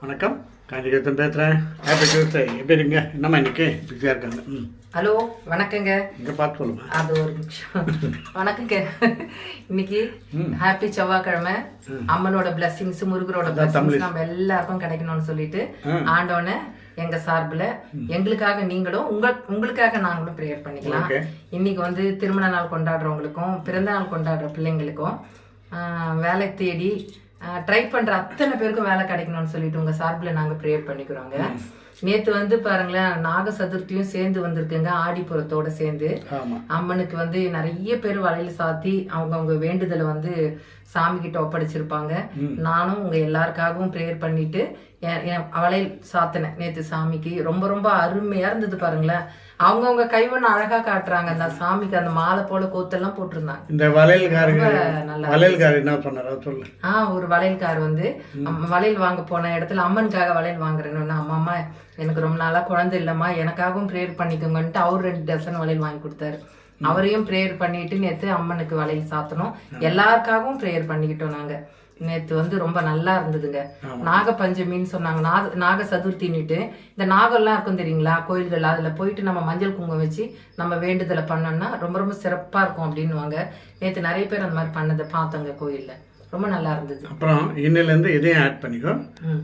வணக்கம், காஞ்சிகேத்தன் பேசுகிறேன். Happy Tuesday. எப்படி இருங்க? என்னம்மா இன்னைக்கு பிஸியாக இருக்காங்க? ஹலோ, வணக்கங்க. இங்கே பார்த்து சொல்லுமா. அது ஒரு நிமிஷம். வணக்கங்க. இன்னைக்கு ஹாப்பி செவ்வாய்க்கிழமை. அம்மனோட பிளஸ்ஸிங்ஸ், முருகரோட பிளஸ்ஸிங்ஸ் நம்ம எல்லாருக்கும் கிடைக்கணும்னு சொல்லிட்டு ஆண்டவனை எங்க சார்பில் எங்களுக்காக நீங்களும் உங்களுக்காக நாங்களும் ப்ரேயர் பண்ணிக்கலாம். இன்னைக்கு வந்து திருமண நாள் கொண்டாடுறவங்களுக்கும் பிறந்த நாள் கொண்டாடுற பிள்ளைங்களுக்கும் வேலை தேடி ட்ரை பண்ற அத்தனை பேருக்கும் வேலை கிடைக்கணும்னு சொல்லிட்டு உங்க சார்பில் நாங்க ப்ரேயர் பண்ணிக்கிறோங்க. நேத்து வந்து பாருங்களேன், நாக சதுர்த்தியும் சேர்ந்து வந்திருக்குங்க. ஆடிப்புறத்தோட சேர்ந்து அம்மனுக்கு வந்து நிறைய பேர் வளையல் சாத்தி அவங்க வேண்டுதலை வந்து சாமி கிட்ட ஒப்படைச்சிருப்பாங்க. நானும் உங்க எல்லாருக்காகவும் ப்ரேயர் பண்ணிட்டு வளையல் சாத்தினேன் நேத்து சாமிக்கு. ரொம்ப ரொம்ப அருமையா இருந்தது பாருங்களேன். அவங்கவுங்க கைவண்ண அழகா காட்டுறாங்க. அந்த சாமிக்கு அந்த மாலை போல கோத்தெல்லாம் போட்டிருந்தாங்க. இந்த வளையல்காரர் என்ன பண்ணாரோ சொல்லு. ஒரு வளையல்கார் வந்து வளையல் வாங்க போன இடத்துல அம்மனுக்காக வளையல் வாங்குறேன்னு, அம்மா எனக்கு ரொம்ப நாளா குழந்தை இல்லம்மா, எனக்காகவும் ப்ரேயர் பண்ணிக்கோங்கன்ட்டு அவர் 2 டசன் வளையல் வாங்கி கொடுத்தாரு. அவரையும் ப்ரேயர் பண்ணிட்டு நேத்து அம்மனுக்கு வளையல் சாத்தணும். எல்லாருக்காகவும் ப்ரேயர் பண்ணிக்கிட்டோம் நாங்க. நேத்து வந்து ரொம்ப நல்லா இருந்ததுங்க. நாக பஞ்சமின்னு சொன்னாங்க, நாக சதுர்த்தின்னுட்டு. இந்த நாகெல்லாம் இருக்கும் தெரியுங்களா கோயில்கள், அதுல போயிட்டு நம்ம மஞ்சள் குங்குமம் வச்சு நம்ம வேண்டுதலை பண்ணோம்னா ரொம்ப ரொம்ப சிறப்பா இருக்கும் அப்படின்னுவாங்க. நேத்து நிறைய பேர் அந்த மாதிரி பண்ணதை பார்த்தோங்க கோயில்ல. ரொம்ப நல்லா இருந்தது. அப்புறம் இன்னிலேருந்து இதையும் ஆட் பண்ணிக்கோ.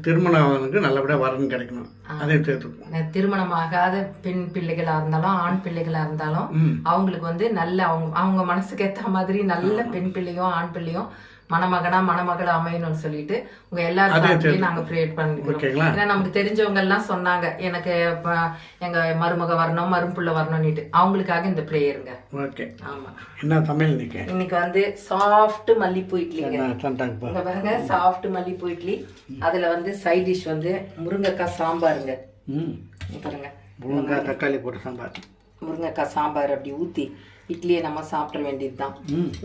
திருமணம் நல்லபடியா வரணும் கிடைக்கணும். அதையும் சேர்த்துக்கணும். திருமணமாகாத பெண் பிள்ளைகளா இருந்தாலும் ஆண் பிள்ளைகளா இருந்தாலும் அவங்களுக்கு வந்து நல்ல அவங்க மனசுக்கு ஏற்ற மாதிரி நல்ல பெண் பிள்ளையும் ஆண் பிள்ளையும் மணமகளா அமையணும்னு சொல்லிட்டு உங்க எல்லாருக்கும் நாங்க ப்ரேயர் பண்ணிக்கிறோம். ஏன்னா நமக்கு தெரிஞ்சவங்க எல்லாம் சொன்னாங்க, எனக்கு எங்க மருமக வரணும், மரும்புள்ள வரணும்னுட்டு. அவங்களுக்காக இந்த ப்ரேயருங்க. ஓகே. ஆமா. என்ன சமையல் இன்னைக்கு வந்து சாஃப்ட் மல்லிப்பூ இட்லிங்க. பாருங்க, சாஃப்ட் மல்லிப்பூ இட்லி. அதுல வந்து சைட் டிஷ் வந்து முருங்கைக்காய் சாம்பாருங்க. பாருங்க, முருங்கைக்காய் தக்காளி போட்டு சாம்பார். முருங்கைக்காய் சாம்பார் அப்படி ஊத்தி இட்லியை நம்ம சாப்பிட வேண்டியது தான்.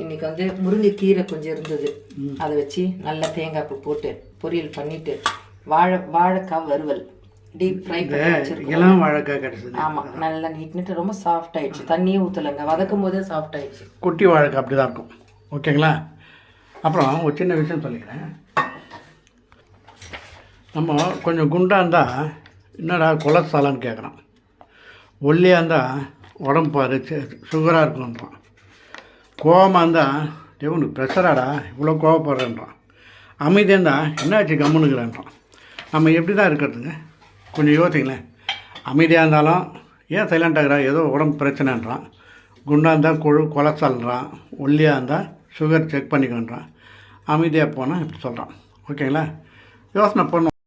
இன்னைக்கு வந்து முருங்கைக்கீரை கொஞ்சம் இருந்தது, அதை வச்சு நல்லா தேங்காய் பூ போட்டு பொரியல் பண்ணிட்டு வாழைக்காய் வறுவல் டீப் ஃப்ரை பண்ணி வச்சிருக்கோம். வாழைக்காய் கிடைச்சது. ஆமா, நல்லா நீட்டு ரொம்ப சாஃப்ட் ஆயிடுச்சு. தண்ணியே ஊற்றலைங்க, வதக்கும் போதே சாஃப்ட் ஆயிடுச்சு. குட்டி வாழைக்காய் அப்படி தான் இருக்கும். ஓகேங்களா? அப்புறம் ஒரு சின்ன விஷயம் சொல்லிக்கிறேன். நம்ம கொஞ்சம் குண்டாக இருந்தால் என்னடா கொலஸ்ட்ராலான்னு கேட்குறோம். ஒல்லியாக இருந்தால் உடம்பு பாரு சுகராக இருக்குன்றான். கோவமாக இருந்தால் உனக்கு ப்ரெஷராடா இவ்வளோ கோவப்படுறேன்றான். அமைதியாக இருந்தால் என்னாச்சு கம்முனுக்குறான்றான். நம்ம எப்படி தான் இருக்கிறதுங்க? கொஞ்சம் யோசிங்களேன். அமைதியாக இருந்தாலும் ஏன் சைலண்டாகிறா, ஏதோ உடம்பு பிரச்சனைன்றான். குண்டாக இருந்தால் கொலஸ்ட்ரால்ன்றான். ஒல்லியாக இருந்தால் சுகர் செக் பண்ணிக்கன்றான். அமைதியாக போனால் இப்படி சொல்கிறான். ஓகேங்களா? யோசனை பண்ணும்.